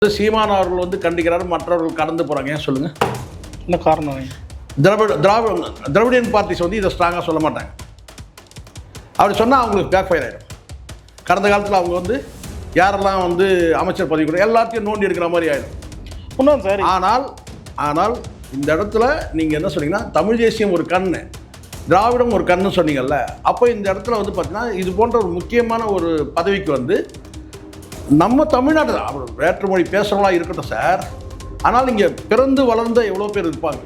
சீமான் அவர்கள் வந்து கண்டிக்கிறாரு, மற்றவர்கள் கடந்து போகிறாங்க. ஏன் சொல்லுங்கள்? என்ன காரணம்? திராவிடியன் பார்ட்டிஸ் வந்து இதை ஸ்ட்ராங்காக சொல்ல மாட்டாங்க. அப்படி சொன்னால் அவங்களுக்கு பேக் ஃபயர் ஆகிடும். கடந்த காலத்தில் அவங்க வந்து யாரெல்லாம் வந்து அமைச்சர் பதவி கூட எல்லாத்தையும் நோண்டி எடுக்கிற மாதிரி ஆகிடும். இன்னும் சார், ஆனால் இந்த இடத்துல நீங்கள் என்ன சொன்னீங்கன்னா தமிழ் தேசியம் ஒரு கண்ணு, திராவிடம் ஒரு கண்ணு சொன்னீங்கல்ல. அப்போ இந்த இடத்துல வந்து பார்த்தீங்கன்னா இது போன்ற ஒரு முக்கியமான ஒரு பதவிக்கு வந்து நம்ம தமிழ்நாட்டில் அவர் வேற்றுமொழி பேசுகிறவங்களா இருக்கட்டும் சார், ஆனால் இங்கே பிறந்து வளர்ந்த எவ்வளோ பேர் இருப்பாங்க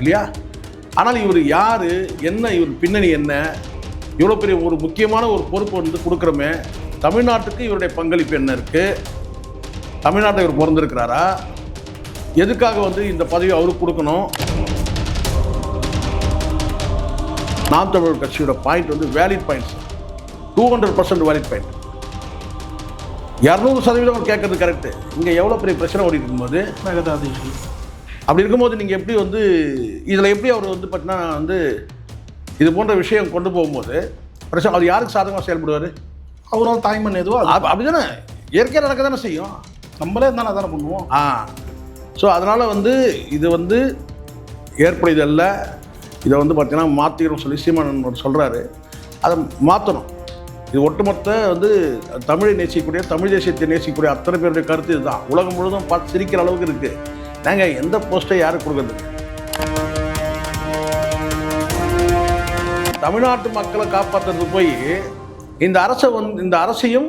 இல்லையா? ஆனால் இவர் யார், என்ன இவர் பின்னணி என்ன, இவ்வளோ பெரிய ஒரு முக்கியமான ஒரு பொறுப்பு வந்து கொடுக்குறோமே, தமிழ்நாட்டுக்கு இவருடைய பங்களிப்பு என்ன இருக்குது, தமிழ்நாட்டை இவர் பிறந்திருக்கிறாரா, எதுக்காக வந்து இந்த பதவி அவருக்கு கொடுக்கணும்? நாம் தமிழர் கட்சியோட பாயிண்ட் வந்து வேலிட் பாயிண்ட்ஸ், 200% வேலிட் பாயிண்ட். 200% கேட்கறது கரெக்டு. இங்கே எவ்வளோ பெரிய பிரச்சனை ஓடி இருக்கும்போது அப்படி இருக்கும்போது நீங்கள் எப்படி வந்து இதில் எப்படி அவர் வந்து பார்த்தீங்கன்னா வந்து இது போன்ற விஷயம் கொண்டு போகும்போது பிரச்சனை அவர் யாருக்கு சாதகமாக செயல்படுவார்? அவரால் தாய்மண் எதுவோ அப்படி தானே இயற்கையாக நடக்க தானே செய்யும். நம்மளே தானே தானே பண்ணுவோம். ஸோ அதனால் வந்து இது வந்து ஏற்படுதல்ல, இதை வந்து பார்த்தீங்கன்னா மாற்றிக்கணும்னு சொல்லி சீமான் சொல்கிறாரு. அதை மாற்றணும். இது ஒட்டுமொத்த வந்து தமிழை நேசிக்கக்கூடிய, தமிழ் தேசியத்தை நேசிக்கக்கூடிய அத்தனை பேருடைய கருத்து இதுதான். உலகம் முழுவதும் பார்த்து சிரிக்கிற அளவுக்கு இருக்குது. நாங்கள் எந்த போஸ்ட்டை யாருக்கு கொடுக்குறது? தமிழ்நாட்டு மக்களை காப்பாற்றுறது போய் இந்த அரசையும்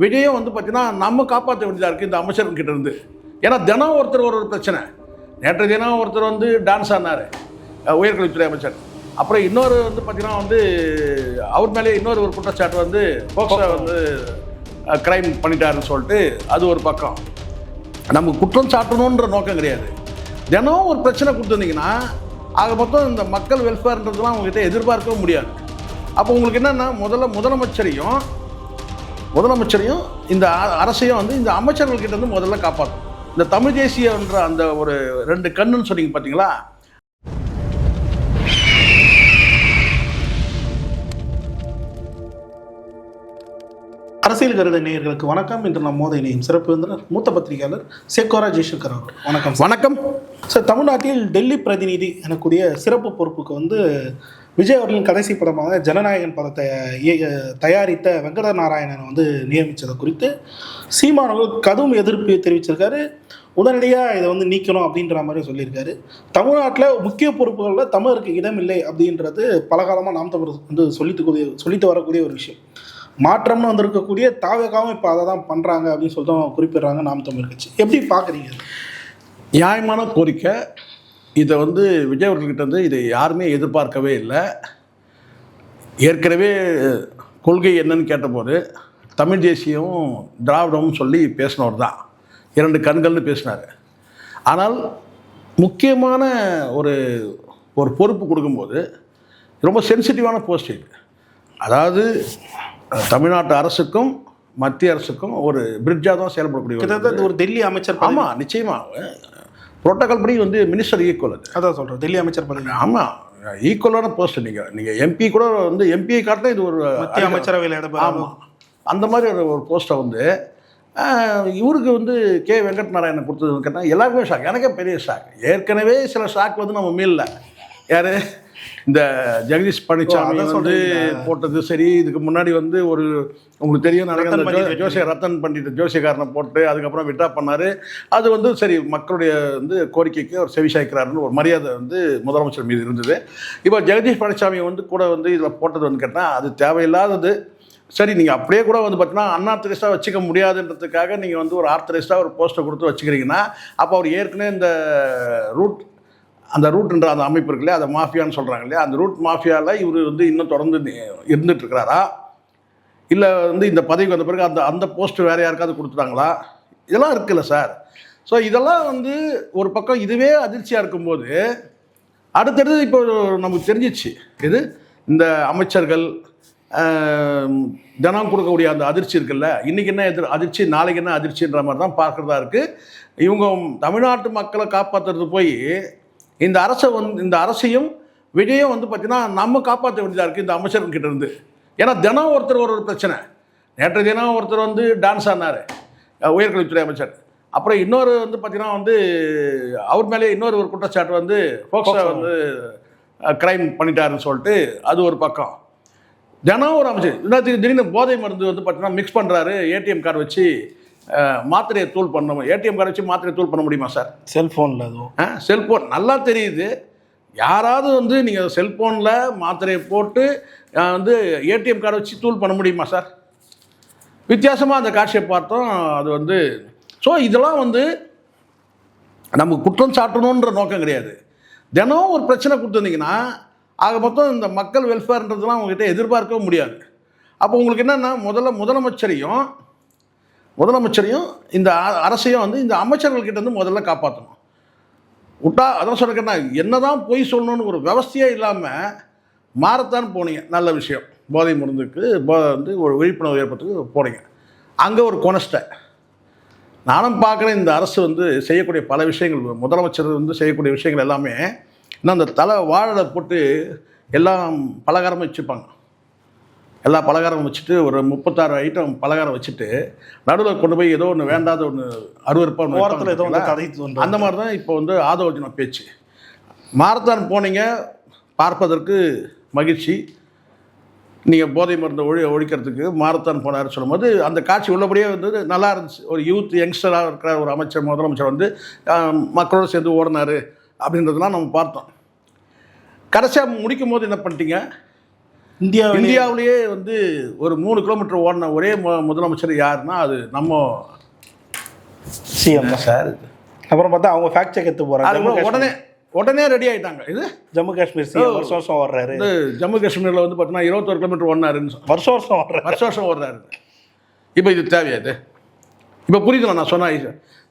விஜயம் வந்து பார்த்தீங்கன்னா நம்ம காப்பாற்ற வேண்டியதாக இருக்குது இந்த அமைச்சர்கிட்ட இருந்து. ஏன்னா தினம் ஒருத்தர் ஒரு பிரச்சனை. நேற்று தினம் ஒருத்தர் வந்து டான்ஸ் ஆனார், உயர்கல்வித்துறை அமைச்சர். அப்புறம் இன்னொரு வந்து பார்த்தீங்கன்னா வந்து அவர் மேலே இன்னொரு ஒரு குற்றச்சாட்டு வந்து போக்சோ வந்து கிரைம் பண்ணிட்டாருன்னு சொல்லிட்டு அது ஒரு பக்கம். நம்ம குற்றம் சாட்டணுன்ற நோக்கம் கிடையாது. தினம் ஒரு பிரச்சனை கொடுத்துருந்தீங்கன்னா ஆக மொத்தம் இந்த மக்கள் வெல்ஃபேர்ன்றதுலாம் அவங்ககிட்ட எதிர்பார்க்கவும் முடியாது. அப்போ உங்களுக்கு என்னென்னா முதலமைச்சரையும் இந்த அரசையும் வந்து இந்த அமைச்சர்கள்கிட்ட வந்து முதல்ல காப்பாற்றும். இந்த தமிழ் தேசியன்ற அந்த ஒரு 2 கண்ணுன்னு சொன்னீங்க பார்த்தீங்களா? அரசியல் கருத நேயர்களுக்கு வணக்கம். இன்று நம் மோத இணையும் சிறப்பு விருந்தினர் மூத்த பத்திரிகையாளர் சேக்கோரா ஜெய்சங்கர் அவர். வணக்கம். வணக்கம் சார். தமிழ்நாட்டில் டெல்லி பிரதிநிதி எனக்கூடிய சிறப்பு பொறுப்புக்கு வந்து விஜய் அவர்களின் கடைசி படமாக ஜனநாயகன் படத்தை தயாரித்த வெங்கட நாராயணன் வந்து நியமித்ததை குறித்து சீமானவர்கள் கடும் எதிர்ப்பு தெரிவிச்சிருக்காரு. உடனடியாக இதை வந்து நீக்கணும் அப்படின்ற மாதிரி சொல்லியிருக்காரு. தமிழ்நாட்டில் முக்கிய பொறுப்புகளில் தமிழருக்கு இடம் இல்லை அப்படின்றது பலகாலமாக நாம் தமிழர் வந்து சொல்லிட்டு வரக்கூடிய ஒரு விஷயம். மாற்றம்னு வந்திருக்கக்கூடிய தாவகாவும் இப்போ அதை தான் பண்ணுறாங்க அப்படின்னு சொல்லிட்டு குறிப்பிடுறாங்க நாம் தமிழர் கட்சி. எப்படி பார்க்குறீங்க? நியாயமான கோரிக்கை. இதை வந்து விஜய் அவர்கள்கிட்ட வந்து இதை யாருமே எதிர்பார்க்கவே இல்லை. ஏற்கனவே கொள்கை என்னன்னு கேட்டபோது தமிழ் தேசியம் திராவிடமும் சொல்லி பேசினவர் தான், 2 கண்கள்னு பேசினார். ஆனால் முக்கியமான ஒரு பொறுப்பு கொடுக்கும்போது ரொம்ப சென்சிட்டிவான போஸ்ட் இது. அதாவது தமிழ்நாட்டு அரசுக்கும் மத்திய அரசுக்கும் ஒரு பிரிட்ஜாக தான் செயல்படக்கூடிய ஒரு டெல்லி அமைச்சர். ஆமாம், நிச்சயமாக புரோட்டோகால் படி வந்து மினிஸ்டர் ஈக்குவல். அதான் சொல்கிறேன், டெல்லி அமைச்சர் பதவி. ஆமாம், ஈக்குவலான போஸ்ட். நீங்கள் எம்பி கூட வந்து எம்பியை காட்டினா இது ஒரு மத்திய அமைச்சரவையில் இடம். ஆமாம், அந்த மாதிரி ஒரு போஸ்ட்டை வந்து இவருக்கு வந்து கே வெங்கட் நாராயணன் கொடுத்ததுன்னு கேட்டால் எல்லாருக்குமே ஷாக். எனக்கே பெரிய ஷாக். ஏற்கனவே சில ஷாக் வந்து நம்ம மீளல. யார்? இந்த ஜெகதீஷ் பழனிசாமி வந்து போட்டது சரி. இதுக்கு முன்னாடி வந்து ஒரு உங்களுக்கு தெரியும் நடக்கிற ரத்தன் பண்டிட் ஜோசியக்காரனை போட்டு அதுக்கப்புறம் விட்ரா பண்ணார். அது வந்து சரி, மக்களுடைய வந்து கோரிக்கைக்கு அவர் செவிசாய்க்கிறாருன்னு ஒரு மரியாதை வந்து முதலமைச்சர் மீது இருந்தது. இப்போ ஜெகதீஷ் பழனிசாமி வந்து கூட வந்து இதில் போட்டது வந்து கேட்டால் அது தேவையில்லாதது. சரி, நீங்கள் அப்படியே கூட வந்து பார்த்தீங்கன்னா அன்ஆர்த்தரைஸ்டாக வச்சுக்க முடியாதுன்றதுக்காக நீங்கள் வந்து ஒரு ஆர்த்தரைஸ்டாக ஒரு போஸ்ட்டை கொடுத்து வச்சுக்கிறீங்கன்னா அப்போ அவர் ஏற்கனவே இந்த அந்த ரூட்ன்ற அந்த அமைப்பு இருக்குல்லையா, அதை மாஃபியான்னு சொல்கிறாங்க இல்லையா, அந்த ரூட் மாஃபியாவில் இவர் வந்து இன்னும் தொடர்ந்து இருந்துகிட்ருக்கிறாரா, இல்லை வந்து இந்த பதவிக்கு வந்த பிறகு அந்த போஸ்ட்டு வேறு யாருக்காவது கொடுத்துட்டாங்களா? இதெல்லாம் இருக்குல்ல சார். ஸோ இதெல்லாம் வந்து ஒரு பக்கம் இதுவே அதிர்ச்சியாக இருக்கும்போது அடுத்தடுத்து இப்போ நமக்கு தெரிஞ்சிச்சு இது இந்த அமைச்சர்கள் தினம் கொடுக்கக்கூடிய அந்த அதிர்ச்சி இருக்குல்ல, இன்றைக்கி என்ன அதிர்ச்சி, நாளைக்கு என்ன அதிர்ச்சின்ற மாதிரி தான் பார்க்குறதா இருக்குது. இவங்க தமிழ்நாட்டு மக்களை காப்பாற்றுறது போய் இந்த அரசையும் விஜயம் வந்து பார்த்தீங்கன்னா நம்ம காப்பாற்ற வேண்டியதாக இருக்குது இந்த அமைச்சர்கிட்ட இருந்து. ஏன்னா தினம் ஒருத்தர் ஒரு பிரச்சனை. நேற்று தினம் ஒருத்தர் வந்து டான்ஸ் ஆனார், உயர்கல்வித்துறை அமைச்சர். அப்புறம் இன்னொரு வந்து பார்த்தீங்கன்னா வந்து அவர் மேலே இன்னொரு ஒரு குற்றச்சாட்டு வந்து போக்சோ வந்து கிரைம் பண்ணிட்டாருன்னு சொல்லிட்டு அது ஒரு பக்கம். தினம் ஒரு அமைச்சர் இன்னத்துக்கு திடீர்னு போதை மருந்து வந்து பார்த்தீங்கன்னா மிக்ஸ் பண்ணுறாரு, ஏடிஎம் கார்டு வச்சு மாத்திரையை தூள் பண்ண, ஏடிஎம் கார்டு வச்சு மாத்திரையை தூள் பண்ண முடியுமா சார்? செல்ஃபோனில் அதுவும் செல்ஃபோன் நல்லா தெரியுது. யாராவது வந்து நீங்கள் செல்ஃபோனில் மாத்திரையை போட்டு வந்து ஏடிஎம் கார்டை வச்சு தூள் பண்ண முடியுமா சார்? வித்தியாசமாக அந்த காட்சியை பார்த்தோம். அது வந்து ஸோ இதெல்லாம் வந்து நம்ம குற்றம் சாட்டணுன்ற நோக்கம் கிடையாது. தினம் ஒரு பிரச்சனை கொடுத்துருந்தீங்கன்னா ஆக மொத்தம் இந்த மக்கள் வெல்ஃபேர்ன்றதுலாம் உங்ககிட்ட எதிர்பார்க்கவும் முடியாது. அப்போ உங்களுக்கு என்னென்னா முதலமைச்சரையும் இந்த அரசையும் வந்து இந்த அமைச்சர்கள்கிட்ட வந்து முதல்ல காப்பாற்றணும். விட்டா அதான் சொல்லிருக்கேன்னா என்ன தான் பொய் சொல்லணும்னு ஒரு விவஸ்தையே இல்லாமல் மாறத்தான் போனீங்க. நல்ல விஷயம், போதை மருந்துக்கு வந்து ஒரு விழிப்புணர்வு ஏற்படுத்துக்கு போனீங்க. அங்கே ஒரு கொனஸ்ட்டை நானும் பார்க்குறேன். இந்த அரசு வந்து செய்யக்கூடிய பல விஷயங்கள், முதலமைச்சர் வந்து செய்யக்கூடிய விஷயங்கள் எல்லாமே இன்னும் அந்த தலை வாழை போட்டு எல்லாம் பலகாரமும் வச்சுப்பாங்க. எல்லா பலகாரம் வச்சுட்டு ஒரு 36 ஐட்டம் பலகாரம் வச்சுட்டு நடுவில் கொண்டு போய் ஏதோ ஒன்று வேண்டாத ஒன்று அருவருப்பாக ஓரத்தில் ஏதோ ஒன்று கதை அந்த மாதிரி தான் இப்போ வந்து ஆதவர்ஜுன பேச்சு. மாரத்தான் போனீங்க, பார்ப்பதற்கு மகிழ்ச்சி. நீங்கள் போதை மருந்தை ஒழிக்கிறதுக்கு மாரத்தான் போனார் சொல்லும்போது அந்த காட்சி உள்ளபடியே வந்து நல்லா இருந்துச்சு. ஒரு யூத் யங்ஸ்டராக இருக்கிற ஒரு அமைச்சர், முதலமைச்சர் வந்து மக்களோடு சேர்ந்து ஓடினார் அப்படின்றதுலாம் நம்ம பார்த்தோம். கடைசியாக முடிக்கும் போது என்ன பண்ணிட்டீங்க? இந்தியாவிலேயே வந்து ஒரு 3 கிலோமீட்டர் ஓடின ஒரே முதலமைச்சர் யாருன்னா அது நம்ம சிஎம் சார். அப்புறம் பார்த்தா அவங்க ஃபேக்ட் செக் எடுத்து போகிறாங்க. உடனே ரெடி ஆகிட்டாங்க. இது ஜம்மு காஷ்மீர் சிஎம் வருஷம் ஓடுறாரு. இது ஜம்மு காஷ்மீரில் வந்து பார்த்தீங்கன்னா 21 கிலோமீட்டர் ஓடினாருன்னு வருஷம் ஓடுறாரு. இப்போ இது தேவையாது? இப்போ புரியுதுல நான் சொன்ன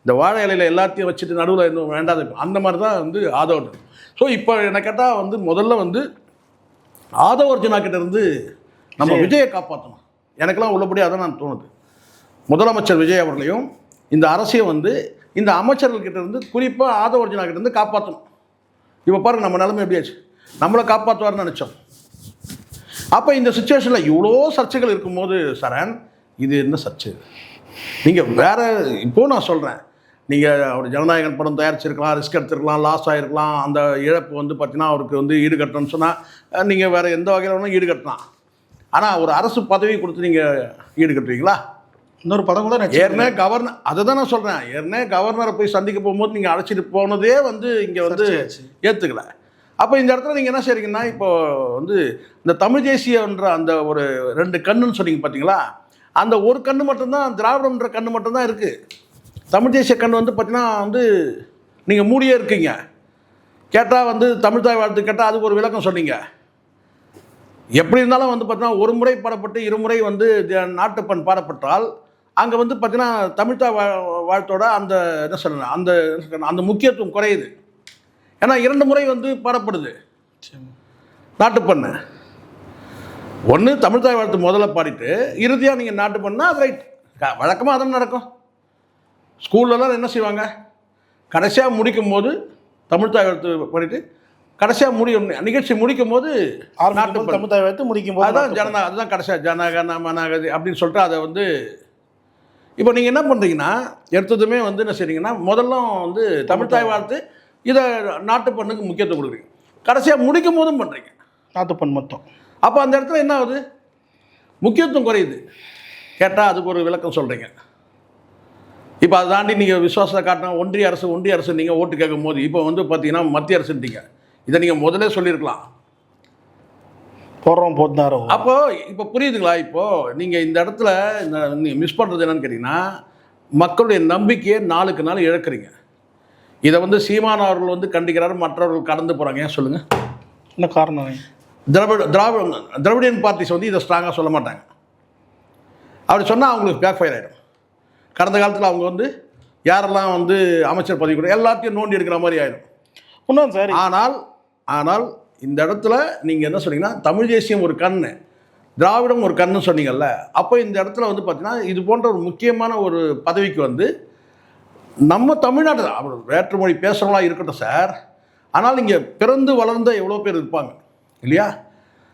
இந்த வாழை இலையில் எல்லாத்தையும் வச்சுட்டு நடுவில் இன்னும் வேண்டாத அந்த மாதிரி தான் வந்து ஆதவர்ஜுனா. ஸோ இப்போ என்ன கேட்டால் வந்து முதல்ல வந்து ஆதவர்ஜுனா கிட்ட இருந்து நம்ம விஜயை காப்பாற்றணும். எனக்கெல்லாம் உள்ளபடி அதான் நான் தோணுது. முதலமைச்சர் விஜய் அவர்களையும் இந்த அரசியல் வந்து இந்த அமைச்சர்கள்கிட்ட இருந்து குறிப்பாக ஆதவர்ஜுனா கிட்ட இருந்து காப்பாற்றணும். இப்போ பாருங்கள் நம்ம நிலைமை எப்படியாச்சு. நம்மளை காப்பாற்றுவார்னு நினச்சோம். அப்போ இந்த சுச்சுவேஷனில் இவ்வளோ சர்ச்சைகள் இருக்கும்போது சரண், இது என்ன சர்ச்சை? நீங்கள் வேறு இப்போது நான் சொல்கிறேன், நீங்கள் அவர் ஜனநாயகன் படம் தயாரிச்சிருக்கலாம், ரிஸ்க் எடுத்துருக்கலாம், லாஸ் ஆகிருக்கலாம். அந்த இழப்பு வந்து பார்த்தீங்கன்னா அவருக்கு வந்து ஈடுகட்டணும்னு சொன்னால் நீங்கள் வேறு எந்த வகையில் வேணால் ஈடுகட்டலாம். ஆனால் ஒரு அரசு பதவி கொடுத்து நீங்கள் ஈடுகட்டுவீங்களா? இன்னொரு படம் கூட ஏற்கனவே கவர்னர், அதை தான் நான் சொல்கிறேன், ஏற்கனவே கவர்னரை போய் சந்திக்க போகும்போது நீங்கள் அழைச்சிட்டு போனதே வந்து இங்கே வந்து ஏற்றுக்கல. அப்போ இந்த இடத்துல நீங்கள் என்ன செய்றீங்கன்னா, இப்போ வந்து இந்த தமிழ் தேசியன்ற அந்த ஒரு 2 கண்ணுன்னு சொன்னீங்க பார்த்தீங்களா, அந்த ஒரு கண்ணு மட்டும்தான், திராவிடம்ன்ற கண்ணு மட்டும்தான் இருக்குது. தமிழ் தேசிய கண் வந்து பார்த்தீங்கன்னா வந்து நீங்கள் மூடியே இருக்கீங்க. கேட்டால் வந்து தமிழ் தாய் வாழ்த்து கேட்டால் அதுக்கு ஒரு விளக்கம் சொன்னீங்க. எப்படி இருந்தாலும் வந்து பார்த்தீங்கன்னா ஒரு முறை பாடப்பட்டு இருமுறை வந்து நாட்டுப்பண் பாடப்பட்டால் அங்கே வந்து பார்த்தீங்கன்னா தமிழ் தாய் வாழ்த்தோட அந்த என்ன சொல்லணும் அந்த அந்த முக்கியத்துவம் குறையுது. ஏன்னா 2 முறை வந்து பாடப்படுது நாட்டுப்பண்ணு. ஒன்று தமிழ் தாய் வாழ்த்து முதல்ல பாடிட்டு இறுதியாக நீங்கள் நாட்டுப்பண்ணா அது ரைட். வழக்கமாக அதெல்லாம் நடக்கும். ஸ்கூல்லலாம் என்ன செய்வாங்க, கடைசியாக முடிக்கும் போது தமிழ் தாய் வாழ்த்து பண்ணிட்டு கடைசியாக நிகழ்ச்சி முடிக்கும் போது நாட்டு தமிழ் தாய் வாழ்த்து முடிக்கும் போது அதுதான் அதுதான் கடைசியாக ஜனகன மனகதி அப்படின்னு சொல்லிட்டு அதை வந்து இப்போ நீங்கள் என்ன பண்ணுறீங்கன்னா எடுத்ததுமே வந்து என்ன செய்றீங்கன்னா முதல்ல வந்து தமிழ் தாய் வாழ்த்து இதை நாட்டுப்பண்ணுக்கு முக்கியத்துவம் கொடுக்குறீங்க, கடைசியாக முடிக்கும் போதும் பண்ணுறீங்க நாட்டுப்பண் மொத்தம். அப்போ அந்த இடத்துல என்ன ஆகுது, முக்கியத்துவம் குறையுது. கேட்டால் அதுக்கு ஒரு விளக்கம் சொல்கிறீங்க. இப்போ அதை தாண்டி நீங்கள் விசுவாசத்தை காட்டினா ஒன்றிய அரசு நீங்கள் ஓட்டு கேட்கும் போது இப்போ வந்து பார்த்தீங்கன்னா மத்திய அரசுன்றீங்க. இதை நீங்கள் முதலே சொல்லியிருக்கலாம். போடுறோம் போட்டாரோ. அப்போது இப்போ புரியுதுங்களா? இப்போது நீங்கள் இந்த இடத்துல நீங்கள் மிஸ் பண்ணுறது என்னன்னு கேட்டிங்கன்னா மக்களுடைய நம்பிக்கையை நாளுக்கு நாள் இழக்கிறீங்க. இதை வந்து சீமான் அவர்கள் வந்து கண்டிக்கிறாரு, மற்றவர்கள் கடந்து போகிறாங்க. ஏன் சொல்லுங்கள்? என்ன காரணம்? திராவிடியன் பார்ட்டிஸ் வந்து இதை ஸ்ட்ராங்காக சொல்ல மாட்டாங்க. அப்படி சொன்னால் அவங்களுக்கு பேக் ஃபயர் ஆகிடும். கடந்த காலத்தில் அவங்க வந்து யாரெல்லாம் வந்து அமைச்சர் பதவி கூட எல்லாத்தையும் நோண்டி எடுக்கிற மாதிரி ஆகிடும். இன்னும் சரி. ஆனால் இந்த இடத்துல நீங்கள் என்ன சொன்னீங்கன்னா தமிழ் தேசியம் ஒரு கண்ணு, திராவிடம் ஒரு கண்ணுன்னு சொன்னீங்கல்ல. அப்போ இந்த இடத்துல வந்து பார்த்தீங்கன்னா இது போன்ற ஒரு முக்கியமான ஒரு பதவிக்கு வந்து நம்ம தமிழ்நாட்டில் அவர் வேற்றுமொழி பேசுகிறவங்களா இருக்கட்டும் சார், ஆனால் இங்கே பிறந்து வளர்ந்த எவ்வளோ பேர் இருப்பாங்க இல்லையா?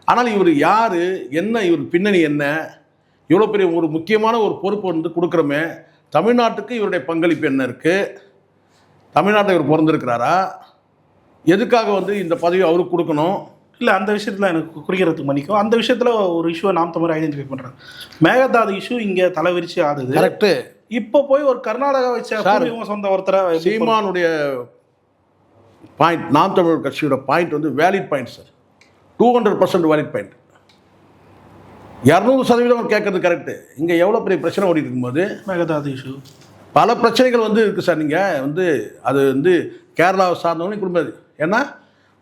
ஆனால் இவர் யார், என்ன இவர் பின்னணி என்ன, இவ்வளோ பெரிய ஒரு முக்கியமான ஒரு பொறுப்பு வந்து கொடுக்குறோமே, தமிழ்நாட்டுக்கு இவருடைய பங்களிப்பு என்ன இருக்குது, தமிழ்நாட்டில் இவர் பிறந்திருக்கிறாரா, எதுக்காக வந்து இந்த பதவி அவருக்கு கொடுக்கணும். இல்லை, அந்த விஷயத்தில் எனக்கு குறிக்கிறதுக்கு மன்னிக்கும். அந்த விஷயத்தில் ஒரு இஷ்யூவை நாம் தமிழ் ஐடென்டிஃபை பண்ணுறேன். மேகதாது இஷ்யூ இங்கே தலைவிரிச்சு ஆடுது. கரெக்டு. இப்போ போய் ஒரு கர்நாடகா வச்ச சொந்த ஒருத்தரை சீமானுடைய பாயிண்ட், நாம் தமிழர் கட்சியோட பாயிண்ட் வந்து valid point sir. 200% valid point. 200% கேட்கறது கரெக்டு. இங்கே எவ்வளோ பெரிய பிரச்சனை ஓடிட்டு இருக்கும்போது மேகதாது இஷ்யூ பல பிரச்சனைகள் வந்து இருக்குது சார். நீங்கள் வந்து அது வந்து கேரளாவை சார்ந்தவங்க குடும்பம். ஏன்னா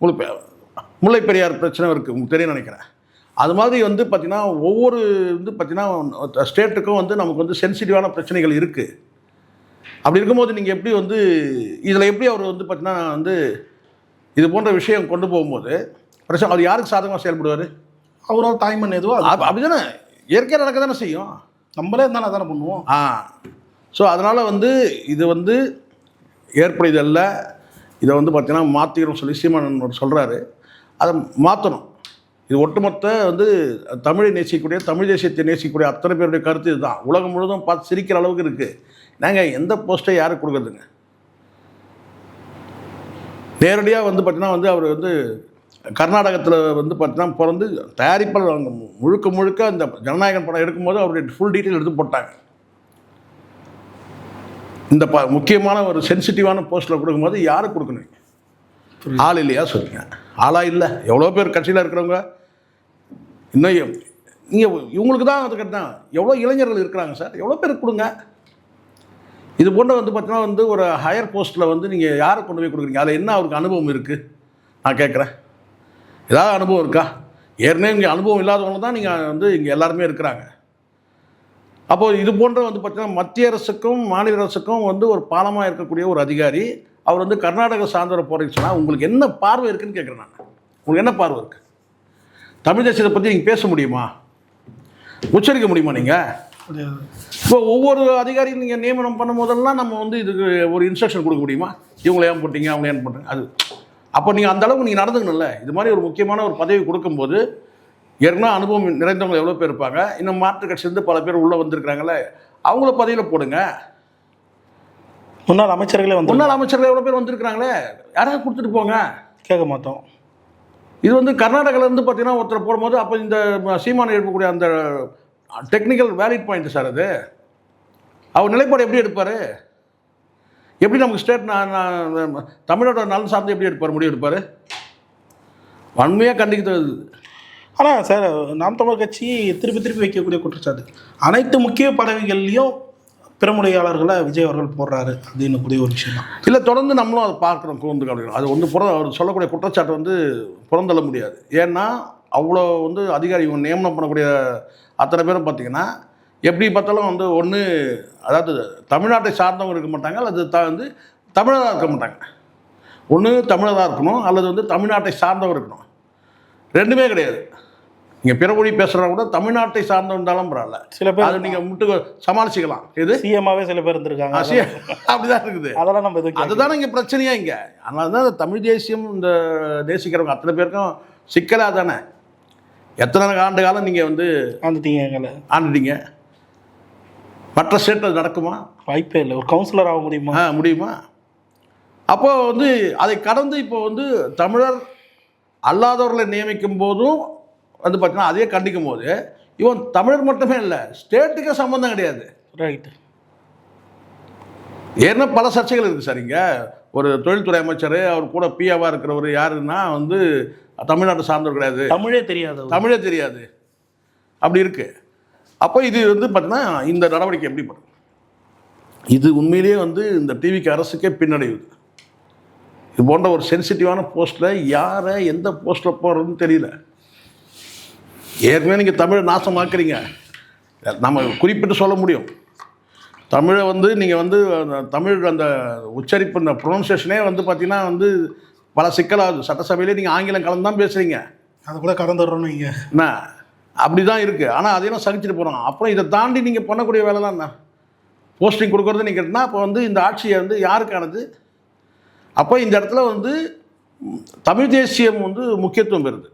உங்களுக்கு முல்லை பெரியார் பிரச்சனை இருக்குது, உங்களுக்கு தெரியும் நினைக்கிறேன். அது மாதிரி வந்து பார்த்திங்கன்னா ஒவ்வொரு வந்து பார்த்திங்கன்னா ஸ்டேட்டுக்கும் வந்து நமக்கு வந்து சென்சிட்டிவான பிரச்சனைகள் இருக்குது. அப்படி இருக்கும்போது நீங்கள் எப்படி வந்து இதில் எப்படி அவர் வந்து பார்த்திங்கன்னா வந்து இது போன்ற விஷயம் கொண்டு போகும்போது பிரச்சனை அவர் யாருக்கு சாதகமாக செயல்படுவார்? அவரோட தாய்மண் எதுவோ அப்படி தானே இயற்கையாக நடக்க தானே செய்யும். நம்மளே இருந்தாலும் தானே பண்ணுவோம். ஸோ அதனால் வந்து இது வந்து ஏற்படுதல்ல, இதை வந்து பார்த்திங்கன்னா மாற்றிக்கிறோம் சொல்லி சீமானன் சொல்கிறாரு. அதை மாற்றணும். இது ஒட்டுமொத்த வந்து தமிழை நேசிக்கக்கூடிய, தமிழ் தேசியத்தை நேசிக்கக்கூடிய அத்தனை பேருடைய கருத்து இதுதான். உலகம் முழுவதும் பார்த்து சிரிக்கிற அளவுக்கு இருக்குது. நாங்கள் எந்த போஸ்ட்டை யாருக்கு கொடுக்குறதுங்க? நேரடியாக வந்து பார்த்திங்கன்னா வந்து அவர் வந்து கர்நாடகத்தில் வந்து பார்த்திங்கன்னா பிறந்து தயாரிப்பாளர் அவங்க முழுக்க முழுக்க அந்த ஜனநாயகன் படம் எடுக்கும்போது அவருடைய ஃபுல் டீட்டெயில் எடுத்து போட்டாங்க. இந்த முக்கியமான ஒரு சென்சிட்டிவான போஸ்ட்டில் கொடுக்கும்போது யாருக்கு கொடுக்கணும்? ஆள் இல்லையா சொல்லுங்க. ஆளாக இல்லை. எவ்வளோ பேர் கட்சியில் இருக்கிறவங்க இன்னும் நீங்கள் இவங்களுக்கு தான் அது கேட்டால் எவ்வளோ இளைஞர்கள் இருக்கிறாங்க சார், எவ்வளோ பேருக்கு கொடுங்க. இது போன்ற வந்து பார்த்தீங்கன்னா வந்து ஒரு ஹையர் போஸ்ட்டில் வந்து நீங்கள் யாரை கொண்டு போய் கொடுக்குறீங்க? அதில் என்ன அவருக்கு அனுபவம் இருக்குது நான் கேட்குறேன். ஏதாவது அனுபவம் இருக்கா? ஏற்கனவே இங்கே அனுபவம் இல்லாதவங்க தான் நீங்கள் வந்து இங்கே எல்லாருமே இருக்கிறாங்க. அப்போது இது போன்ற வந்து பார்த்திங்கன்னா மத்திய அரசுக்கும் மாநில அரசுக்கும் வந்து ஒரு பாலமாக இருக்கக்கூடிய ஒரு அதிகாரி அவர் வந்து கர்நாடக சார்ந்தவரை போகிறீங்கன்னு சொன்னால் உங்களுக்கு என்ன பார்வை இருக்குதுன்னு கேட்குறேன் நான். உங்களுக்கு என்ன பார்வை இருக்குது? தமிழ் தேசியத்தை பற்றி நீங்கள் பேச முடியுமா? உச்சரிக்க முடியுமா நீங்கள்? இப்போ ஒவ்வொரு அதிகாரியும் நீங்கள் நியமனம் பண்ணும் போதெல்லாம் நம்ம வந்து இதுக்கு ஒரு இன்ஸ்ட்ரக்ஷன் கொடுக்க முடியுமா? இவங்களை ஏன் போட்டீங்க, அவங்கள ஏன் போட்டீங்க? அது அப்போ நீங்கள் அந்த அளவுக்கு நீங்கள் நடந்துக்கணும்ல. இது மாதிரி ஒரு முக்கியமான ஒரு பதவி கொடுக்கும்போது ஏற்கனவே அனுபவம் நிறைந்தவங்க எவ்வளோ பேர் இருப்பாங்க, இன்னும் மாற்று கட்சியிலேருந்து பல பேர் உள்ளே வந்திருக்கிறாங்களே, அவங்கள பதவியில் போடுங்க. முன்னாள் அமைச்சர்களே எவ்வளோ பேர் வந்திருக்கிறாங்களே, யாராவது கொடுத்துட்டு போங்க. கேட்க மாட்டோம். இது வந்து கர்நாடகாவிலேருந்து பார்த்தீங்கன்னா ஒருத்தர் போடும்போது அப்போ இந்த சீமானை எழுப்பக்கூடிய அந்த டெக்னிக்கல் வேலிட் பாயிண்ட் சார். அது அவர் நிலைப்பாடு எப்படி எடுப்பார்? எப்படி நமக்கு ஸ்டேட் தமிழோட நலன் சார்ந்து எப்படி எடுப்பார், முடிவு எடுப்பார்? வன்மையாக கண்டிக்கிறது. ஆனால் சார், நாம் தமிழர் கட்சி திருப்பி வைக்கக்கூடிய குற்றச்சாட்டு அனைத்து முக்கிய பதவிகள்லையும் பிறமுடையாளர்களை விஜய் அவர்கள் போடுறாரு அப்படின்னு கூடிய ஒரு விஷயம் தான். இல்லை, தொடர்ந்து நம்மளும் அதை பார்க்குறோம். கூர்ந்து கவனிக்கிறோம். அது வந்து அவர் சொல்லக்கூடிய குற்றச்சாட்டு வந்து புறந்தள்ள முடியாது. ஏன்னா அவ்வளோ வந்து அதிகாரி இவங்க நியமனம் பண்ணக்கூடிய அத்தனை பேரும் பார்த்திங்கன்னா எப்படி பார்த்தாலும் வந்து ஒன்று அதாவது தமிழ்நாட்டை சார்ந்தவங்க இருக்க மாட்டாங்க, அல்லது வந்து தமிழராக இருக்க மாட்டாங்க. ஒன்று தமிழராக இருக்கணும், அல்லது வந்து தமிழ்நாட்டை சார்ந்தவர் இருக்கணும். ரெண்டுமே கிடையாது. நீங்கள் பிற மொழி பேசுகிறவங்க கூட தமிழ்நாட்டை சார்ந்தவந்தாலும் பரவாயில்ல. சில பேர் அதை நீங்கள் முட்டு சமாளிச்சிக்கலாம். இது சிஎம்மாவே சில பேர் இருந்திருக்காங்க. அப்படிதான் இருக்குது. அதெல்லாம் நம்ம அதுதான் இங்கே பிரச்சனையாக இங்கே. அதனால தான் தமிழ் தேசியம் இந்த நேசிக்கிறவங்க அத்தனை பேருக்கும் சிக்கலாக தானே. எத்தனை ஆண்டு காலம் நீங்கள் வந்து ஆண்டுட்டீங்க. மற்ற ஸ்டேட் அது நடக்குமா? வாய்ப்பே இல்லை. ஒரு கவுன்சிலர் ஆக முடியுமா? அப்போ வந்து அதை கடந்து இப்போ வந்து தமிழர் அல்லாதவர்களை நியமிக்கும் போதும் வந்து பார்த்தீங்கன்னா அதே கண்டிக்கும் போது இவன் தமிழர் மட்டுமே இல்லை, ஸ்டேட்டுக்கே சம்மந்தம் கிடையாது. ரைட்டு. ஏன்னா பல சர்ச்சைகள் இருக்குது சார். இங்கே ஒரு தொழில்துறை அமைச்சர் அவர் கூட பிஏவாக இருக்கிறவர் யாருன்னா வந்து தமிழ்நாட்டை சார்ந்தவர் கிடையாது, தமிழே தெரியாது. அப்படி இருக்குது. அப்போ இது வந்து பார்த்தீங்கன்னா இந்த நடவடிக்கை எப்படி பண்ணும்? இது உண்மையிலேயே வந்து இந்த டிவிக்கு அரசுக்கே பின்னடைவுது. இது போன்ற ஒரு சென்சிட்டிவான போஸ்ட்டில் யாரை எந்த போஸ்ட்டில் போடுறதுன்னு தெரியல. ஏற்கனவே நீங்கள் தமிழை நாசமாக்குறீங்க. நம்ம குறிப்பிட்டு சொல்ல முடியும். தமிழை வந்து நீங்கள் வந்து தமிழ் அந்த உச்சரிப்பு இந்த ப்ரொனன்சியேஷனே வந்து பார்த்திங்கன்னா வந்து பல சிக்கலாகுது. சட்டசபையிலே நீங்கள் ஆங்கிலம் கலந்து தான் பேசுகிறீங்க. அதை கூட கலந்துடுறோன்னு இங்கே என்ன அப்படி தான் இருக்குது. ஆனால் அதையெல்லாம் சகிச்சுட்டு போகிறோம். அப்புறம் இதை தாண்டி நீங்கள் பண்ணக்கூடிய வேலைலாம் என்ன? போஸ்டிங் கொடுக்குறது நீங்கள் கேட்டால் அப்போ வந்து இந்த ஆட்சியை வந்து யாருக்கானது? அப்போ இந்த இடத்துல வந்து தமிழ் தேசியம் வந்து முக்கியத்துவம் பெறுது.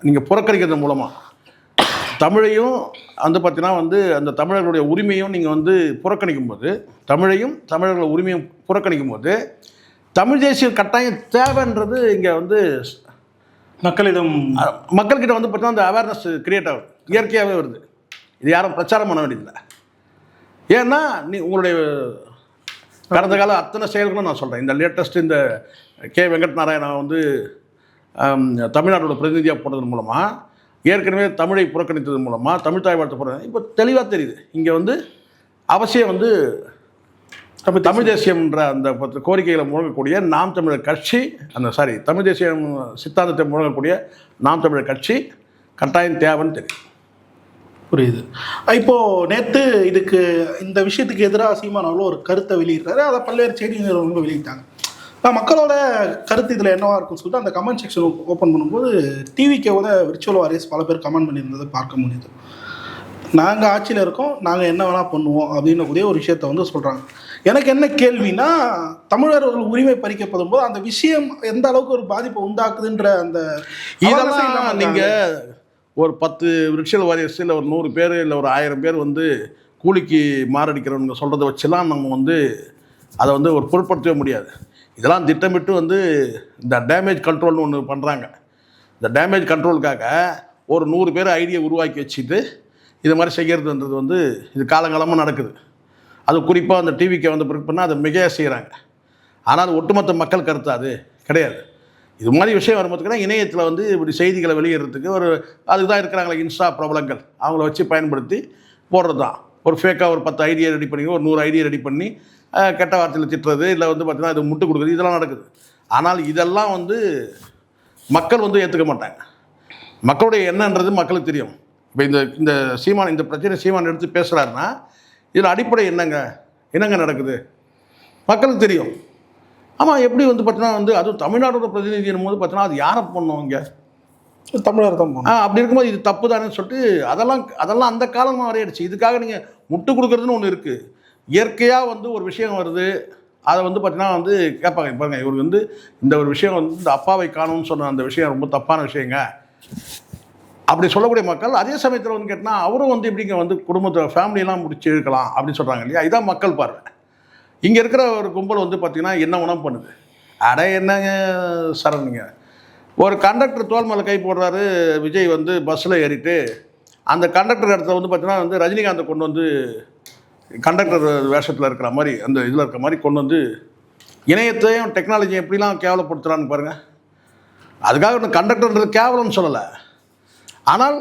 நீங்கள் புறக்கணிக்கிறது மூலமாக தமிழையும் வந்து பார்த்தீங்கன்னா வந்து அந்த தமிழர்களுடைய உரிமையும் நீங்கள் வந்து புறக்கணிக்கும் போது, தமிழையும் தமிழர்களுடைய உரிமையும் புறக்கணிக்கும் போது, தமிழ் தேசிய கட்டாயம் தேவைன்றது இங்கே வந்து மக்களிடம் மக்கள்கிட்ட வந்து பார்த்தீங்கன்னா அந்த அவேர்னஸ் கிரியேட் ஆகுது, இயற்கையாகவே வருது. இது யாரும் பிரச்சாரம் பண்ண வேண்டியதில்லை. ஏன்னா உங்களுடைய கடந்த கால அத்தனை செயல்களும் நான் சொல்கிறேன். இந்த லேட்டஸ்ட் இந்த கே வெங்கட் நாராயணா வந்து தமிழ்நாட்டோட பிரதிநிதியாக போனதன் மூலமாக, ஏற்கனவே தமிழை புறக்கணித்ததன் மூலமாக, தமிழ் தாய் வாழ்த்து போடுறது இப்போ தெளிவாக தெரியுது. இங்கே வந்து அவசியம் வந்து தமிழ் தேசியம்ன்ற அந்த கோரிக்கைகளை முழங்கக்கூடிய நாம் தமிழர் கட்சி, தமிழ் தேசியம் சித்தாந்தத்தை முழங்கக்கூடிய நாம் தமிழர் கட்சி கட்டாயம் தேவைன்னு தெரியும். புரியுது. இப்போது நேற்று இந்த விஷயத்துக்கு எதிராக சீமான் அவ்வளோ ஒரு கருத்தை வெளியிட்டாரு. அதை பல்வேறு செய்தி நிறுவனங்களும் வெளியிட்டாங்க. மக்களோட கருத்து இதில் என்னவா இருக்குன்னு சொல்லிட்டு அந்த கமெண்ட் செக்ஷன் ஓப்பன் பண்ணும்போது டிவிக்கோட விர்ச்சுவல் வாரியர்ஸ் பல பேர் கமெண்ட் பண்ணியிருந்ததை பார்க்க முடியுது. நாங்கள் ஆட்சியில் இருக்கோம், நாங்கள் என்ன வேணால் பண்ணுவோம் அப்படின்னக்கூடிய ஒரு விஷயத்த வந்து சொல்கிறாங்க. எனக்கு என்ன கேள்வினா, தமிழர்கள் உரிமை பறிக்கப்படும் போது அந்த விஷயம் எந்த அளவுக்கு ஒரு பாதிப்பை உண்டாக்குதுன்ற அந்த இதெல்லாம் நீங்கள் ஒரு 10 விர்ச்சுவல் வாரியர்ஸ் இல்லை ஒரு 100 பேர் இல்லை ஒரு 1000 பேர் வந்து கூலிக்கு மாரடிக்கிறவங்க சொல்கிறத வச்சுலாம் நம்ம வந்து அதை வந்து ஒரு பொருட்படுத்தவே முடியாது. இதெல்லாம் திட்டமிட்டு வந்து இந்த டேமேஜ் கண்ட்ரோல்னு ஒன்று பண்ணுறாங்க. இந்த டேமேஜ் கண்ட்ரோலுக்காக ஒரு 100 பேர் ஐடியா உருவாக்கி வச்சுட்டு இது மாதிரி செய்கிறதுன்றது வந்து இது காலங்காலமாக நடக்குது. அது குறிப்பாக அந்த டிவிக்கு வந்து பிறகு பண்ணால் அதை மிகையாக செய்கிறாங்க. ஆனால் அது ஒட்டுமொத்த மக்கள் கருத்து அது கிடையாது. இது மாதிரி விஷயம் வரும்போதுக்குன்னா இணையத்தில் வந்து இப்படி செய்திகளை வெளியிடுறதுக்கு அதுக்கு தான் இருக்கிறாங்களே இன்ஸ்டா பிரபலங்கள், அவங்கள வச்சு பயன்படுத்தி போடுறது தான். ஒரு ஃபேக்காக ஒரு 10 ஐடியா ரெடி பண்ணி ஒரு 100 ஐடியா ரெடி பண்ணி கெட்ட வார்த்தையில் திட்டுறது, இல்லை வந்து பார்த்திங்கன்னா இது முட்டு கொடுக்குறது, இதெல்லாம் நடக்குது. ஆனால் இதெல்லாம் வந்து மக்கள் வந்து ஏற்றுக்க மாட்டாங்க. மக்களுடைய என்னன்றது மக்களுக்கு தெரியும். இப்போ இந்த சீமான் இந்த பிரச்சனை சீமான் எடுத்து பேசுகிறாருன்னா இதில் அடிப்படை என்னங்க நடக்குது மக்களுக்கு தெரியும். ஆமாம், எப்படி வந்து பார்த்தீங்கன்னா வந்து அதுவும் தமிழ்நாட்டோட பிரதிநிதியும் போது பார்த்தீங்கன்னா அது யாரை பண்ணோம் இங்கே தமிழர் தான் அப்படி இருக்கும்போது இது தப்பு தானேன்னு சொல்லிட்டு அதெல்லாம் அந்த காலமாக வரையிடுச்சு. இதுக்காக நீங்கள் முட்டு கொடுக்குறதுன்னு ஒன்று இருக்குது. இயற்கையாக வந்து ஒரு விஷயம் வருது, அதை வந்து பார்த்தீங்கன்னா வந்து கேட்பாங்க, பாருங்கள் இவருக்கு வந்து இந்த ஒரு விஷயம் வந்து இந்த அப்பாவை காணும்னு சொன்ன அந்த விஷயம் ரொம்ப தப்பான விஷயங்க அப்படி சொல்லக்கூடிய மக்கள். அதே சமயத்தில் வந்து கேட்டால் அவரும் வந்து எப்படிங்க வந்து குடும்பத்தை ஃபேமிலியெல்லாம் முடிச்சு இழுக்கலாம் அப்படின்னு சொல்கிறாங்க இல்லையா. இதுதான் மக்கள் பார்வை. இங்கே இருக்கிற ஒரு கும்பல் வந்து பார்த்திங்கன்னா என்ன உணவு பண்ணுது, அட என்னங்க சரணுங்க, ஒரு கண்டக்டர் தோல் மேலே கை போடுறாரு விஜய் வந்து பஸ்ஸில் ஏறிட்டு, அந்த கண்டக்டர் இடத்துல வந்து பார்த்தீங்கன்னா வந்து ரஜினிகாந்தை கொண்டு வந்து கண்டக்டர் வேஷத்தில் இருக்கிற மாதிரி அந்த இதில் இருக்கிற மாதிரி கொண்டு வந்து இணையத்தையும் டெக்னாலஜியும் எப்படிலாம் கேவலப்படுத்துகிறான்னு பாருங்கள். அதுக்காக ஒன்று கண்டக்டர்ன்றது கேவலம்னு சொல்லலை. ஆனால்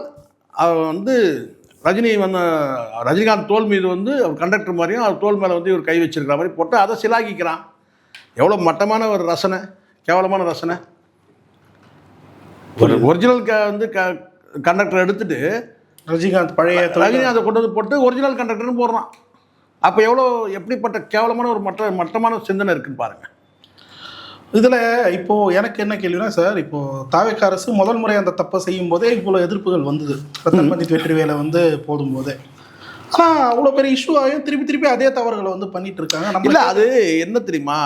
அவர் வந்து ரஜினிகாந்த் தோல் மீது வந்து அவர் கண்டக்டர் மாதிரியும் அவர் தோல் மேலே வந்து இவர் கை வச்சிருக்கிற மாதிரி போட்டு அதை சிலாகிக்கிறான். எவ்வளோ மட்டமான ஒரு ரசனை, கேவலமான ரசனை. ஒரு ஒரிஜினல் கண்டக்டர் எடுத்துட்டு ரஜினிகாந்தை கொண்டு வந்து போட்டு ஒரிஜினல் கண்டக்டர்னு போடுறான். அப்போ எப்படிப்பட்ட கேவலமான ஒரு மட்டமான சிந்தனை இருக்குன்னு பாருங்கள். இதில் இப்போது எனக்கு என்ன கேள்வினா சார், இப்போது தாவேக்கா அரசு முதல் முறை அந்த தப்பை செய்யும் போதே இவ்வளோ எதிர்ப்புகள் வந்தது. ரத்தன் பண்டித் வெற்றிவேலை வந்து போடும்போதே. ஆனால் அவ்வளோ பெரிய இஷ்யூ ஆகும் திருப்பி அதே தவறுகளை வந்து பண்ணிட்டு இருக்காங்க. நம்ம இல்லை அது என்ன தெரியுமா,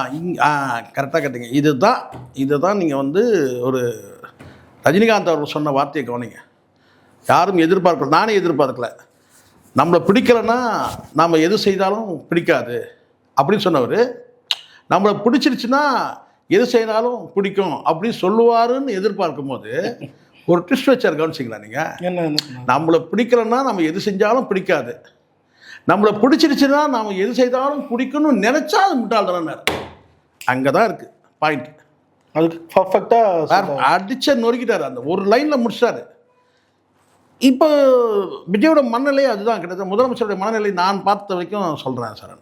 கரெக்டாக கேட்டீங்க. இதுதான் நீங்கள் வந்து ஒரு ரஜினிகாந்த் அவர்கள் சொன்ன வார்த்தையை கவனிங்க. யாரும் எதிர்பார்க்கல, நானே எதிர்பார்க்கல. நம்மளை பிடிக்கலைன்னா நாம் எது செய்தாலும் பிடிக்காது அப்படின்னு சொன்னவர், நம்மளை பிடிச்சிருச்சுன்னா எது செய்தாலும் பிடிக்கும் அப்படின்னு சொல்லுவாருன்னு எதிர்பார்க்கும் போது ஒரு ட்விஸ்ட் வச்சார். கவனிச்சிங்களா நீங்கள்? என்ன நம்மளை பிடிக்கலைன்னா நம்ம எது செஞ்சாலும் பிடிக்காது, நம்மளை பிடிச்சிருச்சுன்னா நாம் எது செய்தாலும் பிடிக்கணும்னு நினச்சா அது முட்டாள்தானே. அங்கே தான் இருக்குது பாயிண்ட். அதுக்கு பர்ஃபெக்டாக அடிச்ச நொறுக்கிட்டார், அந்த ஒரு லைனில் முடிச்சிட்டாரு. இப்போ விஜயோட மனநிலை அதுதான். கிட்டத்தட்ட முதலமைச்சருடைய மனநிலை நான் பார்த்த வரைக்கும் சொல்கிறேன் சார்.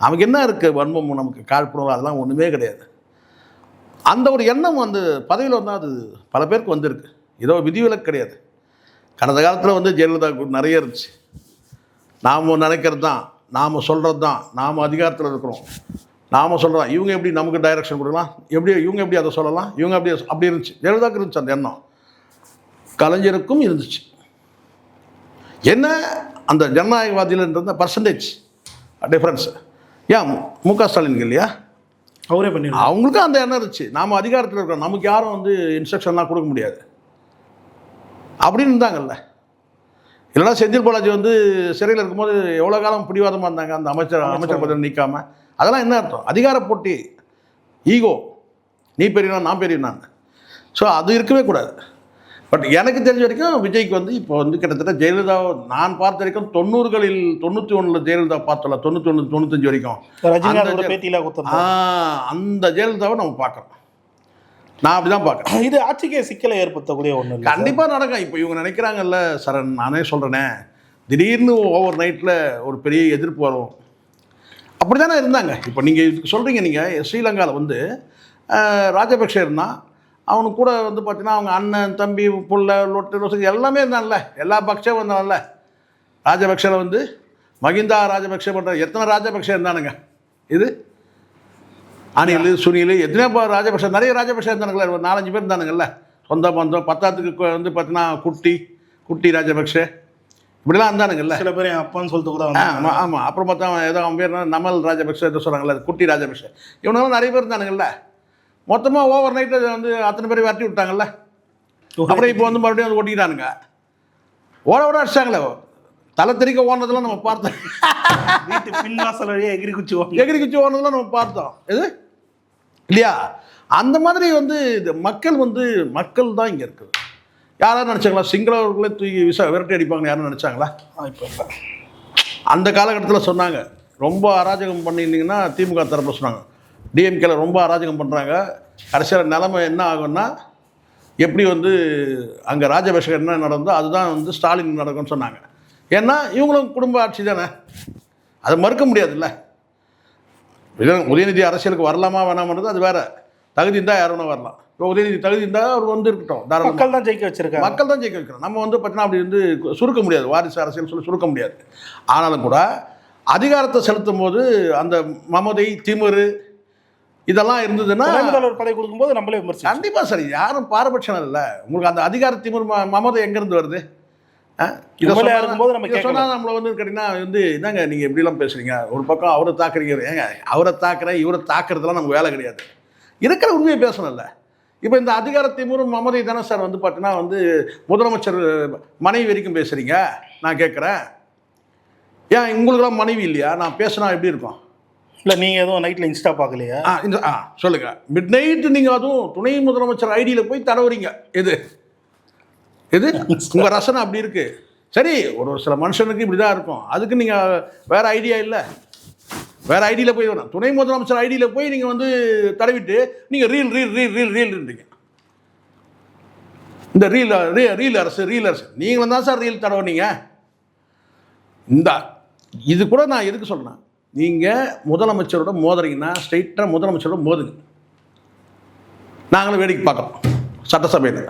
நமக்கு என்ன இருக்குது, வன்மம், நமக்கு காழ்ப்புணர்வு, அதெல்லாம் ஒன்றுமே கிடையாது. அந்த ஒரு எண்ணம் வந்து பதவியில் வந்தால் அது பல பேருக்கு வந்திருக்கு. ஏதோ விதிவிலக்கு கிடையாது. கடந்த காலத்தில் வந்து ஜெயலலிதாவுக்கு நிறைய இருந்துச்சு. நாம் நினைக்கிறது தான், நாம் சொல்கிறது தான், நாம் அதிகாரத்தில் இருக்கிறோம், நாம் சொல்கிறோம், இவங்க எப்படி நமக்கு டைரக்ஷன் கொடுக்கலாம், இவங்க எப்படி அதை சொல்லலாம், இவங்க அப்படி இருந்துச்சு. ஜெயலலிதாவுக்கு இருந்துச்சு அந்த எண்ணம், கலைஞருக்கும் இருந்துச்சு. என்ன அந்த ஜனநாயகவாதியில்ன்றது பர்சன்டேஜ் டிஃப்ரென்ஸு. ஏன் முக ஸ்டாலின் இல்லையா, அவரே பண்ணி அவங்களுக்கும் அந்த எண்ணம் இருந்துச்சு. நாம் அதிகாரத்தில் இருக்கிறோம், நமக்கு யாரும் வந்து இன்ஸ்ட்ரக்ஷன்லாம் கொடுக்க முடியாது அப்படின்னு இருந்தாங்கல்ல. இல்லைன்னா செந்தில் பாலாஜி வந்து சிறையில் இருக்கும்போது எவ்வளோ காலம் பிடிவாதமாக இருந்தாங்க அந்த அமைச்சர் பதவி நீக்காமல். அதெல்லாம் என்ன அர்த்தம்? அதிகார போட்டி, ஈகோ, நீ பெரியவனா நான் பெரியவனான். ஸோ அது இருக்கவே கூடாது. பட் எனக்கு தெரிஞ்ச வரைக்கும் விஜய்க்கு வந்து இப்போ வந்து கிட்டத்தட்ட ஜெயலலிதா நான் பார்த்த வரைக்கும் 90களில் 91 ஜெயலலிதா பார்த்தோம்ல, 91 95 வரைக்கும் அந்த ஜெயலலிதாவை நம்ம பார்க்குறோம். நான் அப்படி தான் பார்க்குறேன். இது ஆட்சிக்கே சிக்கலை ஏற்படுத்தக்கூடிய ஒன்று கண்டிப்பாக நடக்கும். இப்போ இவங்க நினைக்கிறாங்கல்ல சரண், நானே சொல்கிறேனே, திடீர்னு ஓவர் நைட்டில் ஒரு பெரிய எதிர்ப்பு வரும். அப்படி தானே இருந்தாங்க. இப்போ நீங்கள் இதுக்கு சொல்கிறீங்க, நீங்கள் ஸ்ரீலங்காவில் வந்து ராஜபக்ஷ இருந்தால் அவனுக்கு கூட வந்து பார்த்தீங்கன்னா அவங்க அண்ணன் தம்பி புள்ள லொட்டு எல்லாமே இருந்தான்ல, எல்லா பக்ஷம் வந்தான்ல. ராஜபக்ஷவில் வந்து மகிந்தா ராஜபக்ஷ பண்ணுற எத்தனை ராஜபக்ஷ இருந்தானுங்க. இது அணில் சுனில் எத்தனையோ ராஜபக்ஷ, நிறைய ராஜபக்ஷ இருந்தானுங்களே, ஒரு 4-5 பேர் இருந்தானுங்கள்ல. சொந்த பந்தம் பத்தாத்துக்கு வந்து பார்த்தீங்கன்னா குட்டி ராஜபக்ஷ இப்படிலாம் இருந்தானுங்கல்ல. சில பேர் அப்பான்னு சொல்லிட்டு கூட. ஆமாம். அப்புறம் பார்த்தா ஏதோ அவன் பேர் நமல் ராஜபக்ஷ எதோ சொல்கிறாங்கல்ல, குட்டி ராஜபக்ஷ. இவனெல்லாம் நிறைய பேர் இருந்தானுங்கல்ல. மொத்தமாக ஓவர் நைட்டு வந்து அத்தனை பேர் வரட்டி விட்டாங்கல்ல. அப்புறம் இப்போ வந்து மறுபடியும் வந்து ஓட்டிக்கிட்டானுங்க. ஓட அடிச்சாங்களே, தலை தெறிக்க ஓடுனதெல்லாம் நம்ம பார்த்தோம். வீட்டு பின்வாசல் வழியாக எகிரி குச்சி ஓடுனதெல்லாம் நம்ம பார்த்தோம். எது இல்லையா? அந்த மாதிரி வந்து மக்கள் தான் இங்கே இருக்குது. யாராவது நினச்சாங்களா சிங்களவர்களே தூக்கி விரட்டி அடிப்பாங்க யாரும் நினச்சாங்களா? இப்போ இல்லை. அந்த காலகட்டத்தில் சொன்னாங்க ரொம்ப அராஜகம் பண்ணியிருந்தீங்கன்னா திமுக தரப்பில் சொன்னாங்க, டிஎம்கேல ரொம்ப அராஜகம் பண்ணுறாங்க, கடைசியில் நிலைமை என்ன ஆகும்னா எப்படி வந்து அங்கே ராஜபக்ஷ என்ன நடந்தோ அதுதான் வந்து ஸ்டாலின் நடக்கும்னு சொன்னாங்க. ஏன்னா இவங்களும் குடும்ப ஆட்சி தானே, அதை மறுக்க முடியாதுல்ல. உதயநிதி அரசியலுக்கு வரலாமா வேணாமன்றது அது வேறு. தகுதி இருந்தால் யாரும் வரலாம். இப்போ உதயநிதி தகுதி இருந்தால் அவர் வந்து இருக்கட்டும், மக்கள் தான் ஜெயிக்க வச்சிருக்காங்க. மக்கள் தான் ஜெயிக்க வைக்கிறோம். நம்ம வந்து பார்த்தீங்கன்னா அப்படி வந்து சுருக்க முடியாது, வாரிசு அரசியல் சொல்லி சுருக்க முடியாது. ஆனாலும் கூட அதிகாரத்தை செலுத்தும் போது அந்த மமதை திமிரு இதெல்லாம் இருந்ததுன்னா முதல்வர் பதவி கொடுக்கும்போது நம்மளே விமர்சி. கண்டிப்பாக சரி, யாரும் பாரபட்சம் இல்லை. உங்களுக்கு அந்த அதிகார திமிர் மமதை எங்கேருந்து வருது? இதை சொன்னால் நம்மளை வந்து கேட்டிங்கன்னா வந்து என்னங்க நீங்கள் எப்படிலாம் பேசுகிறீங்க, ஒரு பக்கம் அவரை தாக்குறீங்க, ஏங்க அவரை தாக்குறேன் இவரை தாக்குறதுலாம் நமக்கு வேலை கிடையாது. இருக்கிற உண்மையை பேசணும்ல. இப்போ இந்த அதிகார திமிரும் மமதை தானே சார் வந்து பார்த்தீங்கன்னா வந்து முதலமைச்சர் மனைவி வரைக்கும் பேசுகிறீங்க. நான் கேட்குறேன், ஏன் உங்களுக்கெல்லாம் மனைவி இல்லையா? நான் பேசினா எப்படி இருக்கும்? இல்லை நீங்கள் எதுவும் நைட்டில் இன்ஸ்டா பார்க்கலையா? சொல்லுங்கள். மிட் நைட்டு நீங்கள் அதுவும் துணை முதலமைச்சர் ஐடியில் போய் தடவுறீங்க. எது உங்கள் ரசனை அப்படி இருக்குது. சரி, ஒரு சில மனுஷனுக்கு இப்படி தான் இருக்கும். அதுக்கு நீங்கள் வேறு ஐடியா இல்லை, வேறு ஐடியில் போய் வேணும். துணை முதலமைச்சர் ஐடியில் போய் நீங்கள் வந்து தடவிட்டு நீங்கள் ரீல்ன்றீங்க. இந்த ரீல் அரசு நீங்களும் தான் சார் ரீல் தடவுனீங்க. இது கூட நான் எதுக்கு சொல்கிறேன், நீங்கள் முதலமைச்சரோட மோதுறீங்கன்னா ஸ்ட்ரைட்டாக முதலமைச்சரோட மோதுங்க. நாங்களும் வேடிக்கை பார்க்குறோம். சட்டசபையில்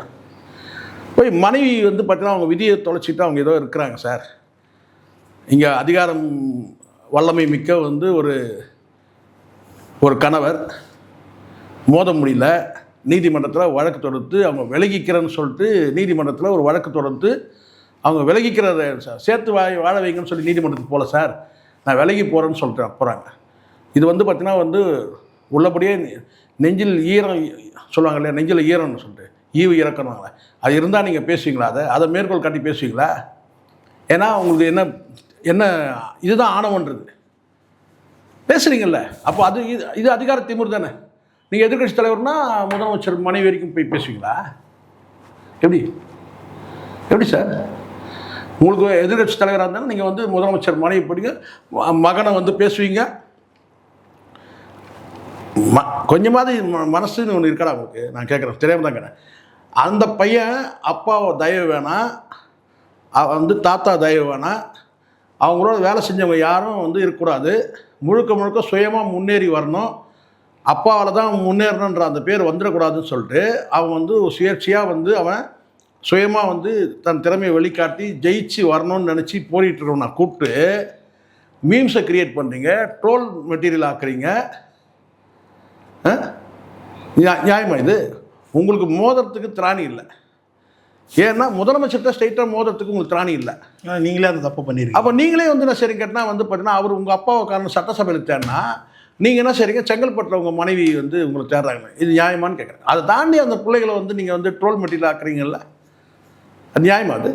போய் மனைவி வந்து பார்த்தீங்கன்னா அவங்க விதியை தொலைச்சிட்டு அவங்க ஏதோ இருக்கிறாங்க சார். இங்கே அதிகாரம் வல்லமை மிக்க வந்து ஒரு கணவர் மோத முடியல, நீதிமன்றத்தில் வழக்கு தொடுத்து அவங்க விலகிக்கிறேன்னு சொல்லிட்டு நீதிமன்றத்தில் ஒரு வழக்கு தொடுத்து அவங்க விலகிக்கிறத சேர்த்து வாழ வைங்கன்னு சொல்லி நீதிமன்றத்துக்கு போகல சார், நான் விலகி போகிறேன்னு சொல்லிட்டு போகிறாங்க. இது வந்து பார்த்திங்கன்னா வந்து உள்ளபடியே நெஞ்சில் ஈரம் சொல்லுவாங்க இல்லையா, நெஞ்சில் ஈரம்னு சொல்லிட்டு ஈவு இறக்கணுங்களே, அது இருந்தால் நீங்கள் பேசுவீங்களா? அதை மேற்கோள் காட்டி பேசுவீங்களா? ஏன்னா உங்களுக்கு என்ன இதுதான் ஆணவன்றது பேசுகிறீங்கல்ல. அப்போ இது அதிகார திமிர் தானே. நீங்கள் எதிர்கட்சி தலைவர்னா முதலமைச்சர் மனைவி வரைக்கும் போய் பேசுவீங்களா? எப்படி சார்? உங்களுக்கு எதிர்கட்சி தலைவராக இருந்தாலும் நீங்கள் வந்து முதலமைச்சர் மனைவி படிங்க, மகனை வந்து பேசுவீங்க. கொஞ்சமாவது மனசுன்னு ஒன்று இருக்கடா உங்களுக்கு? நான் கேட்குறேன், தெரியாமல் தான் கேட்குறேன். அந்த பையன் அப்பாவை தயவு வேணாம், வந்து தாத்தா தயவு வேணாம், அவங்களோட வேலை செஞ்சவங்க யாரும் வந்து இருக்கக்கூடாது, முழுக்க சுயமாக முன்னேறி வரணும், அப்பாவால் தான் முன்னேறணுன்ற அந்த பேர் வந்துடக்கூடாதுன்னு சொல்லிட்டு அவன் வந்து சுயேட்சையாக வந்து அவன் சுயமாக வந்து தன் திறமையை வெளிக்காட்டி ஜெயிச்சு வரணும்னு நினச்சி போரிட்டுருக்கோம். நான் கூப்பிட்டு மீம்ஸை க்ரியேட் பண்ணுறீங்க, ட்ரோல் மெட்டீரியல் ஆக்குறீங்க. நியாயமா இது? உங்களுக்கு மோதிரத்துக்கு திராணி இல்லை. ஏன்னா முதலமைச்சர்கிட்ட ஸ்ட்ரைட்டாக மோதிரத்துக்கு உங்களுக்கு திராணி இல்லை. நீங்களே அந்த தப்பு பண்ணிடுறீங்க. அப்போ நீங்களே வந்து என்ன சரி கேட்டால் வந்து பார்த்தீங்கன்னா அவர் உங்கள் அப்பாவை காரணம் சட்டசபையில் தேடினா நீங்கள் என்ன சரிங்க செங்கல்பட்டில் உங்கள் மனைவி வந்து உங்களை தேடுறாங்க. இது நியாயமானு கேட்குறேன். அதை தாண்டி அந்த பிள்ளைகளை வந்து நீங்கள் வந்து ட்ரோல் மெட்டீரியல் ஆக்குறீங்கல்ல, அது நியாயமா? அது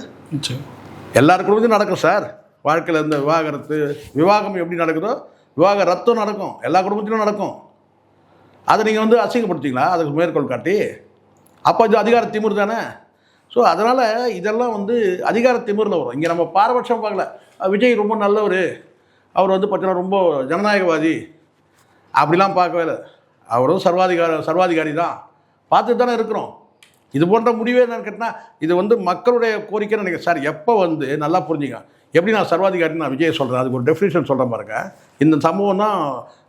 எல்லார் குடும்பத்தையும் நடக்கும் சார். வாழ்க்கையில் இந்த விவாகம் எப்படி நடக்குதோ ரத்தம் நடக்கும், எல்லா குடும்பத்திலும் நடக்கும். அதை நீங்கள் வந்து அசிங்கப்படுத்திங்களா அதுக்கு மேற்கோள் காட்டி? அப்போ இது அதிகார திமிர் தானே. ஸோ அதனால் இதெல்லாம் வந்து அதிகார திமிரில் வரும். இங்கே நம்ம பாரபட்சம் பார்க்கல. விஜய் ரொம்ப நல்லவர், அவர் வந்து பார்த்தீங்கன்னா ரொம்ப ஜனநாயகவாதி அப்படிலாம் பார்க்கவே இல்லை. அவரும் சர்வாதிகாரி தான் பார்த்துட்டு தானே இருக்கிறோம். இது போன்ற முடிவே என்னன்னு கேட்டால் இது வந்து மக்களுடைய கோரிக்கைன்னு நினைக்கிறேன் சார். எப்போ வந்து நல்லா புரிஞ்சுங்க, எப்படி நான் சர்வாதிகாரின்னு நான் விஜய் சொல்கிறேன், அதுக்கு ஒரு டெஃபினேஷன் சொல்கிறேன் பாருங்க. இந்த சம்பவம் தான்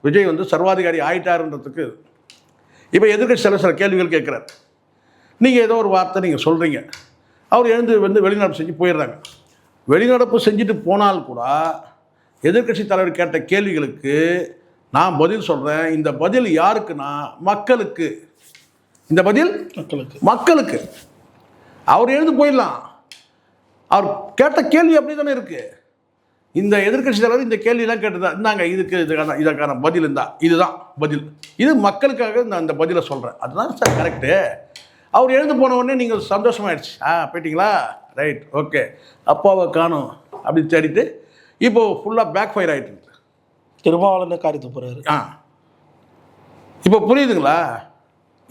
விஜய் வந்து சர்வாதிகாரி ஆயிட்டாருன்றதுக்கு. இப்போ எதிர்க்கட்சி சில கேள்விகள் கேட்குறாரு. நீங்கள் ஏதோ ஒரு வார்த்தை நீங்கள் சொல்கிறீங்க, அவர் எழுந்து வந்து வெளிநடப்பு செஞ்சு போயிடுறாங்க. வெளிநடப்பு செஞ்சுட்டு போனால் கூட எதிர்க்கட்சி தலைவர் கேட்ட கேள்விகளுக்கு நான் பதில் சொல்கிறேன். இந்த பதில் யாருக்குன்னா மக்களுக்கு. இந்த பதில் மக்களுக்கு. அவர் எழுந்து போயிடலாம், அவர் கேட்ட கேள்வி அப்படி தானே இருக்குது. இந்த எதிர்க்கட்சி தலைவர் இந்த கேள்வியெல்லாம் கேட்டுதான் இருந்தாங்க, இதற்கான பதில் இதுதான் பதில், இது மக்களுக்காக நான் அந்த பதிலை சொல்கிறேன், அதுதான் சார் கரெக்டு. அவர் எழுந்து போன உடனே நீங்கள் சந்தோஷமாயிடுச்சு, போயிட்டீங்களா, ரைட், ஓகே, அப்பாவை காணும் அப்படின்னு தேடிட்டு இப்போது ஃபுல்லாக பேக் ஃபயர் ஆகிட்டு திருமாவளவன் காரியத்து போகிறாரு. இப்போ புரியுதுங்களா?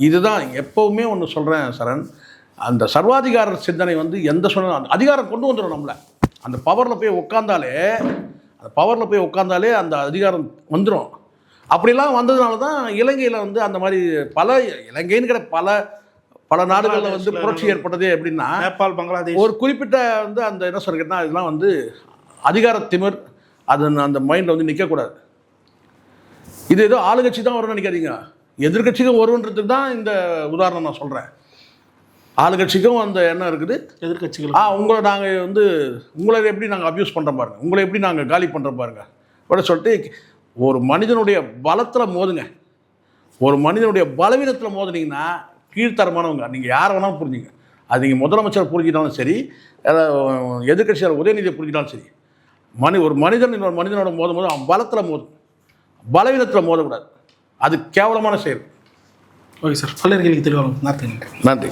இதுதான் எப்போவுமே ஒன்று சொல்கிறேன் சரண், அந்த சர்வாதிகார சிந்தனை வந்து எந்த சொன்ன அதிகாரம் கொண்டு வந்துடும் நம்மளை. அந்த பவரில் போய் உட்காந்தாலே அந்த அதிகாரம் வந்துடும். அப்படிலாம் வந்ததுனால தான் இலங்கையில் வந்து அந்த மாதிரி இலங்கைன்னு பல நாடுகளில் வந்து புரட்சி ஏற்பட்டதே. எப்படின்னா நேபாள், பங்களாதேஷ், ஒரு குறிப்பிட்ட வந்து அந்த என்ன சொல்கிறேன்னா இதெல்லாம் வந்து அதிகார திமிர், அது அந்த மைண்டில் வந்து நிற்கக்கூடாது. இது ஏதோ ஆளுங்கட்சி தான் வரும்னு நினைக்காதீங்க, எதிர்கட்சிக்கும் வருன்றதுக்கு தான் இந்த உதாரணம் நான் சொல்கிறேன். ஆளுங்கட்சிக்கும் அந்த எண்ணம் இருக்குது, எதிர்கட்சிகள் உங்களை எப்படி நாங்கள் அப்யூஸ் பண்ணுறோம் பாருங்கள், உங்களை எப்படி நாங்கள் காலி பண்ணுறோம் பாருங்க அப்படின்னு சொல்லிட்டு ஒரு மனிதனுடைய பலத்தில் மோதுங்க. ஒரு மனிதனுடைய பலவீனத்தில் மோதுனீங்கன்னா கீழ்த்தரமானவங்க. நீங்கள் யாரை வேணாலும் புரிஞ்சுங்க, அது நீங்கள் முதலமைச்சர் புரிஞ்சிட்டாலும் சரி, எதிர்கட்சியாளர் உதயநிதியை புரிஞ்சிட்டாலும் சரி, ஒரு மனிதன் இன்னொரு மனிதனோட மோதும் போது அவன் பலத்தில் மோதும், பலவீனத்தில் மோதக்கூடாது. அது கேவலமான செயல். ஓகே சார், பல்லர்களுக்கு தெளிவாக நன்றி.